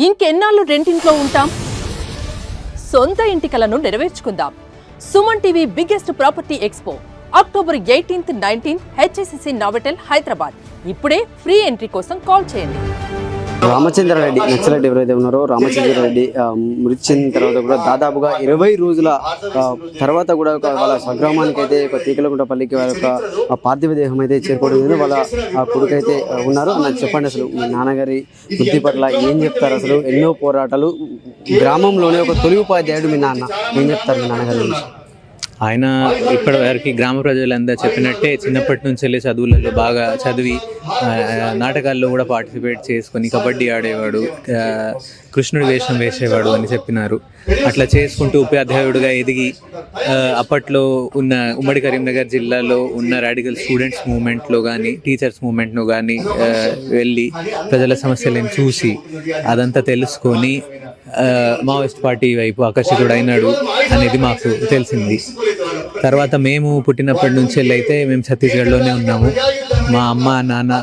ఇంకెన్నాళ్ళు రెంటింట్లో ఉంటాం? సొంత ఇంటి కలను నెరవేర్చుకుందాం. Suman TV biggest property expo October 18th, 19th HSCC Novotel Hyderabad. ఇప్పుడే ఫ్రీ ఎంట్రీ కోసం కాల్ చేయండి. రామచంద్రారెడ్డి నక్సలైట్ ఎవరైతే ఉన్నారో రామచంద్రారెడ్డి మృతి చెందిన తర్వాత కూడా దాదాపుగా 20 రోజుల తర్వాత కూడా వాళ్ళ స్వగ్రామానికి అయితే ఒక తీకలగుంటపల్లికి వాళ్ళ యొక్క పార్థివ దేహం అయితే చేరుకోవడం వాళ్ళ కొడుకు అయితే ఉన్నారు. నాకు చెప్పండి, అసలు మీ నాన్నగారి మృతి పట్ల ఏం చెప్తారు? అసలు ఎన్నో పోరాటాలు, గ్రామంలోనే ఒక తొలి ఉపాధ్యాయుడు మీ నాన్న, ఏం చెప్తారు మీ నాన్నగారి గురించి? ఆయన ఇప్పటి వరకు గ్రామ ప్రజలందరూ చెప్పినట్టే చిన్నప్పటి నుంచి వెళ్ళి చదువులలో బాగా చదివి నాటకాల్లో కూడా పార్టిసిపేట్ చేసుకొని కబడ్డీ ఆడేవాడు, కృష్ణుడి వేషం వేసేవాడు అని చెప్పినారు. అట్లా చేసుకుంటూ ఉపాధ్యాయుడిగా ఎదిగి అప్పట్లో ఉన్న ఉమ్మడి కరీంనగర్ జిల్లాలో ఉన్న రాడికల్ స్టూడెంట్స్ మూవ్మెంట్లో కానీ టీచర్స్ మూవ్మెంట్ను కానీ వెళ్ళి ప్రజల సమస్యలను చూసి అదంతా తెలుసుకొని మావోయిస్ట్ పార్టీ వైపు ఆకర్షితుడైనాడు అనేది మాకు తెలిసింది. తర్వాత మేము పుట్టినప్పటి నుంచి అయితే మేము ఛత్తీస్గఢ్లోనే ఉన్నాము. మా అమ్మ, నాన్న,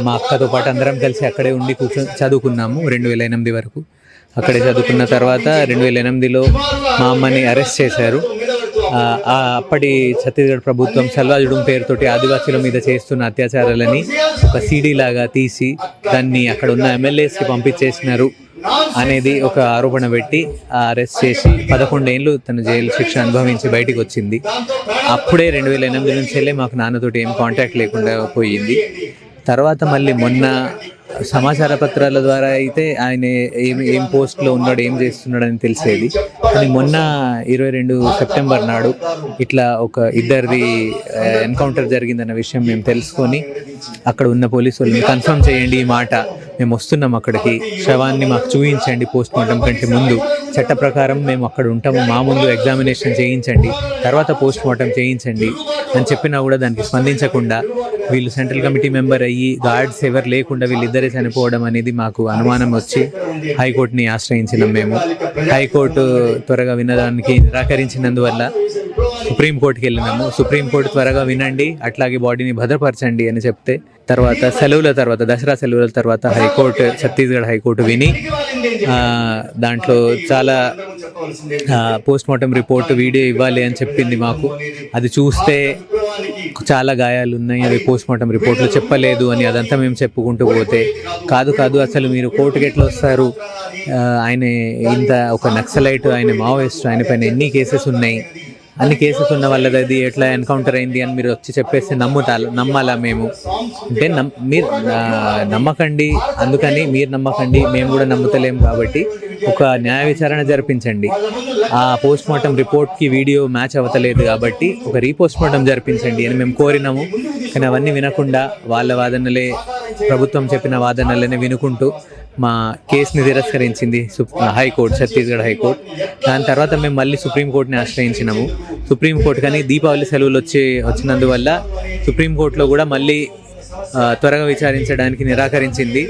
మా అక్కతో పాటు అందరం కలిసి అక్కడే ఉండి చదువుకున్నాము 2008 వరకు. అక్కడే చదువుకున్న తర్వాత 2008లో మా అమ్మని అరెస్ట్ చేశారు. అప్పటి ఛత్తీస్గఢ్ ప్రభుత్వం సల్వాజుడుం పేరుతోటి ఆదివాసీల మీద చేస్తున్న అత్యాచారాలని ఒక సీడీ లాగా తీసి దాన్ని అక్కడ ఉన్న ఎమ్మెల్యేస్కి పంపించేసినారు అనేది ఒక ఆరోపణ పెట్టి అరెస్ట్ చేసి 11 ఏళ్ళు తను జైలు శిక్ష అనుభవించి బయటికి వచ్చింది. అప్పుడే 2008 నుంచి వెళ్ళే మాకు నాన్నతోటి ఏం కాంటాక్ట్ లేకుండా పోయింది. తర్వాత మళ్ళీ మొన్న సమాచార పత్రాల ద్వారా అయితే ఆయన ఏం పోస్ట్లో ఉన్నాడు, ఏం చేస్తున్నాడు అని తెలిసేది. కానీ మొన్న 22 సెప్టెంబర్ నాడు ఇట్లా ఒక ఇద్దరిది ఎన్కౌంటర్ జరిగిందన్న విషయం మేము తెలుసుకొని అక్కడ ఉన్న పోలీసు వాళ్ళని కన్ఫర్మ్ చేయండి, ఈ మాట మేము వస్తున్నాం అక్కడికి, శవాన్ని మాకు చూపించండి పోస్ట్ మార్టం కంటే ముందు, చట్ట ప్రకారం మేము అక్కడ ఉంటాము, మా ముందు ఎగ్జామినేషన్ చేయించండి, తర్వాత పోస్ట్ మార్టం చేయించండి అని చెప్పినా కూడా దానికి స్పందించకుండా వీళ్ళు సెంట్రల్ కమిటీ మెంబర్ అయ్యి గార్డ్స్ ఎవరు లేకుండా వీళ్ళిద్దరే చనిపోవడం అనేది మాకు అనుమానం వచ్చి హైకోర్టుని ఆశ్రయించినాం. మేము హైకోర్టు త్వరగా వినడానికి నిరాకరించినందువల్ల సుప్రీంకోర్టుకి వెళ్ళినాము. సుప్రీంకోర్టు త్వరగా వినండి, అట్లాగే బాడీని భద్రపరచండి అని చెప్తే తర్వాత దసరా సెలవుల తర్వాత హైకోర్టు, ఛత్తీస్గఢ్ హైకోర్టు విని దాంట్లో చాలా పోస్ట్ మార్టం రిపోర్ట్ వీడియో ఇవ్వాలి అని చెప్పింది మాకు. అది చూస్తే చాలా గాయాలు ఉన్నాయి, అవి పోస్ట్ మార్టం రిపోర్ట్లో చెప్పలేదు అని అదంతా మేము చెప్పుకుంటూ పోతే, కాదు అసలు మీరు కోర్టుకి ఎట్లా వస్తారు, ఆయన ఇంత ఒక నక్సలైట్, ఆయన మావోయిస్ట్, ఆయన పైన ఎన్ని కేసెస్ ఉన్నాయి, అన్ని కేసెస్ ఉన్న వాళ్ళది అది ఎట్లా ఎన్కౌంటర్ అయింది అని మీరు వచ్చి చెప్పేస్తే నమ్మాలా మేము అంటే మీరు నమ్మకండి, అందుకని మీరు నమ్మకండి, మేము కూడా నమ్ముతలేము. కాబట్టి ఒక న్యాయ విచారణ జరిపించండి. ఆ పోస్ట్ మార్టం రిపోర్ట్కి వీడియో మ్యాచ్ అవ్వతలేదు కాబట్టి ఒక రీపోస్ట్ మార్టం జరిపించండి అని మేము కోరినాము. కానీ అవన్నీ వినకుండా వాళ్ళ వాదనలే, ప్రభుత్వం చెప్పిన వాదనలనే వినుకుంటూ మా కేసుని తిరస్కరించింది హైకోర్టు, ఛత్తీస్గఢ్ హైకోర్టు. దాని తర్వాత మేము మళ్ళీ సుప్రీంకోర్టుని ఆశ్రయించినాము. సుప్రీంకోర్టు కానీ దీపావళి సెలవులు వచ్చినందువల్ల సుప్రీంకోర్టులో కూడా మళ్ళీ త్వరగా విచారించడానికి నిరాకరించింది.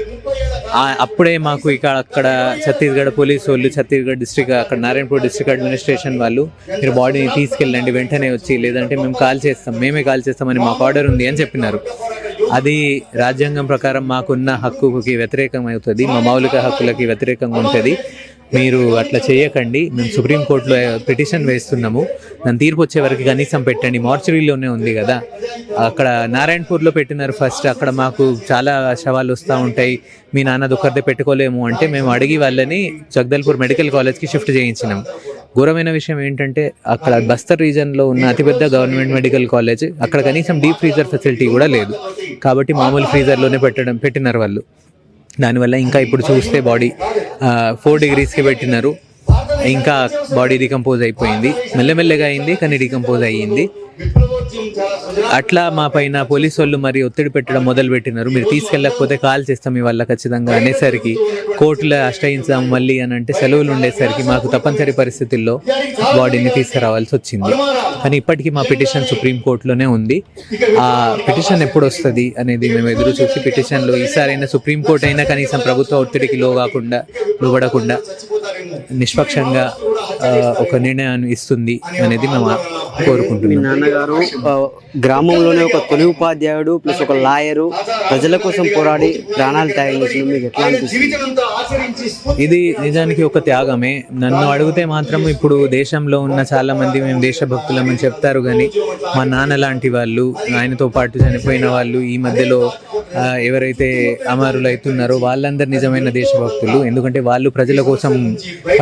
అప్పుడే మాకు అక్కడ ఛత్తీస్గఢ్ పోలీసు వాళ్ళు, ఛత్తీస్గఢ్ డిస్ట్రిక్ట్, అక్కడ నారాయణపూర్ డిస్ట్రిక్ట్ అడ్మినిస్ట్రేషన్ వాళ్ళు మీరు బాడీని తీసుకెళ్ళండి వెంటనే వచ్చి, లేదంటే మేము మేమే కాల్ చేస్తామని మాకు ఆర్డర్ ఉంది అని చెప్పినారు. అది రాజ్యాంగం ప్రకారం మాకున్న హక్కుకి వ్యతిరేకం అవుతుంది, మా మౌలిక హక్కులకి వ్యతిరేకంగా ఉంటుంది. మీరు అట్లా చేయకండి, మేము సుప్రీంకోర్టులో పిటిషన్ వేస్తున్నాము, దాని తీర్పు వచ్చే వరకు కనీసం పెట్టండి. మార్చురీలోనే ఉంది కదా, అక్కడ నారాయణపూర్లో పెట్టినారు ఫస్ట్, అక్కడ మాకు చాలా శవాలు వస్తూ ఉంటాయి, మీ నాన్నది ఒక్కరిదే పెట్టుకోలేము అంటే మేము అడిగి వాళ్ళని జగదల్పూర్ మెడికల్ కాలేజ్కి షిఫ్ట్ చేయించినాం. ఘోరమైన విషయం ఏంటంటే అక్కడ బస్తర్ రీజన్లో ఉన్న అతిపెద్ద గవర్నమెంట్ మెడికల్ కాలేజ్, అక్కడ కనీసం డీప్ ఫ్రీజర్ ఫెసిలిటీ కూడా లేదు. కాబట్టి మామూలు ఫ్రీజర్లోనే పెట్టినారు వాళ్ళు. దానివల్ల ఇంకా ఇప్పుడు చూస్తే బాడీ 4 degreesకి పెట్టినారు, ఇంకా బాడీ డికంపోజ్ అయిపోయింది. మెల్లమెల్లగా అయింది కానీ డికంపోజ్ అయ్యింది. అట్లా మా పైన పోలీసు వాళ్ళు మరి ఒత్తిడి పెట్టడం మొదలు పెట్టినారు. మీరు తీసుకెళ్ళకపోతే కాల్ చేస్తాం మీ వల్ల ఖచ్చితంగా అనేసరికి కోర్టులో ఆశ్రయించాము మళ్ళీ అని అంటే సెలవులు ఉండేసరికి మాకు తప్పనిసరి పరిస్థితుల్లో బాడీని తీసుకురావాల్సి వచ్చింది. కానీ ఇప్పటికీ మా పిటిషన్ సుప్రీంకోర్టులోనే ఉంది. ఆ పిటిషన్ ఎప్పుడు వస్తుంది అనేది మేము ఎదురు చూసి పిటిషన్లో ఈసారైనా సుప్రీంకోర్టు అయినా కనీసం ప్రభుత్వ ఒత్తిడికి లోబడకుండా నిష్పక్షంగా ఒక నిర్ణయాన్ని ఇస్తుంది అనేది మేము కోరుకుంటున్నాం. నాన్నగారు గ్రామంలోనే ఒక తొలి ఉపాధ్యాయుడు ప్లస్ ఒక లాయరు, ప్రజల కోసం పోరాడి ప్రాణాలు త్యాగం చేసిన మీకు ఎట్లా అనిపిస్తుంది? ఇది నిజానికి ఒక త్యాగమే. నన్ను అడిగితే మాత్రం ఇప్పుడు దేశంలో ఉన్న చాలా మంది మేము దేశభక్తులమని చెప్తారు, కానీ మా నాన్న లాంటి వాళ్ళు, ఆయనతో పాటు చనిపోయిన వాళ్ళు, ఈ మధ్యలో ఎవరైతే అమరులు అవుతున్నారో వాళ్ళందరూ నిజమైన దేశభక్తులు. ఎందుకంటే వాళ్ళు ప్రజల కోసం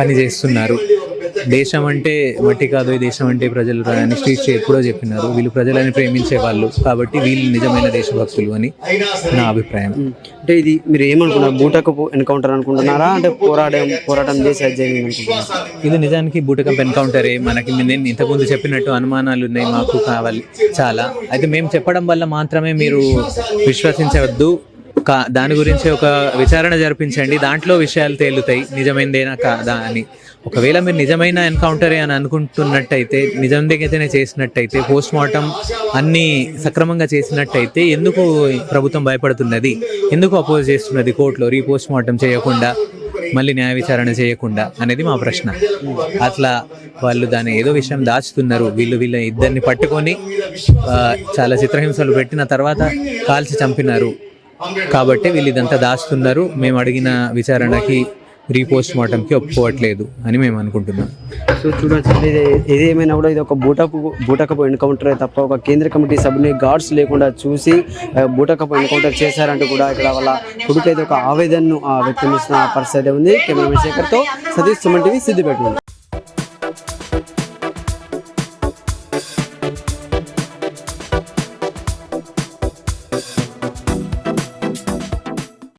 పని చేస్తున్నారు. దేశం అంటే మట్టి కాదు, ఈ దేశం అంటే ప్రజలు అని శ్రీశ్రీ ఎప్పుడో చెప్పినారు. వీళ్ళు ప్రజలని ప్రేమించే వాళ్ళు కాబట్టి వీళ్ళు నిజమైన దేశభక్తులు అని నా అభిప్రాయం. అంటే ఇది మీరు ఏమనుకున్నారు, బూటకపు ఎన్కౌంటర్ అనుకుంటున్నారా, అంటే పోరాటం చేసి అది జరిగింది అనుకుంటున్నారా? ఇది నిజానికి బూటకప్ ఎన్కౌంటరే. మనకి నేను ఇంతకుముందు చెప్పినట్టు అనుమానాలు ఉన్నాయి మాకు కావాలి చాలా. అయితే మేము చెప్పడం వల్ల మాత్రమే మీరు విశ్వసించవద్దు. దాని గురించి ఒక విచారణ జరిపించండి, దాంట్లో విషయాలు తేలుతాయి నిజమైనదేనా కాదా అని. ఒకవేళ మీరు నిజమైన ఎన్కౌంటరే అని అనుకుంటున్నట్టయితే, నిజంగానే చేసినట్టయితే, పోస్ట్ మార్టం అన్నీ సక్రమంగా చేసినట్టయితే ఎందుకు ప్రభుత్వం భయపడుతున్నది, ఎందుకు అపోజ్ చేస్తున్నది కోర్టులో రీపోస్ట్ మార్టం చేయకుండా, మళ్ళీ న్యాయ విచారణ చేయకుండా అనేది మా ప్రశ్న. అట్లా వాళ్ళు దాన్ని ఏదో విషయం దాచుతున్నారు. వీళ్ళ ఇద్దరిని పట్టుకొని చాలా చిత్రహింసలు పెట్టిన తర్వాత కాల్చి చంపినారు కాబట్టి వీళ్ళు ఇదంతా దాచుతున్నారు. మేము అడిగిన విచారణకి రీపోస్ట్ మార్టంకి ఒప్పుకోవట్లేదు అని మేము అనుకుంటున్నాం. సో చూడొచ్చు, ఇది ఏమైనా కూడా ఇది ఒక బూటకపు ఎన్కౌంటరే తప్ప ఒక కేంద్ర కమిటీ సభ్యుని గార్డ్స్ లేకుండా చూసి బూటకపు ఎన్కౌంటర్ చేశారంటూ కూడా ఇక్కడ వాళ్ళ కొడుకు అయితే ఒక ఆవేదనను వ్యక్తం చేసిన పరిస్థితి ఉంది. కెమెరామెన్ శేఖర్తో సతీష్, సుమన్ టీవీ, సిద్దిపేట.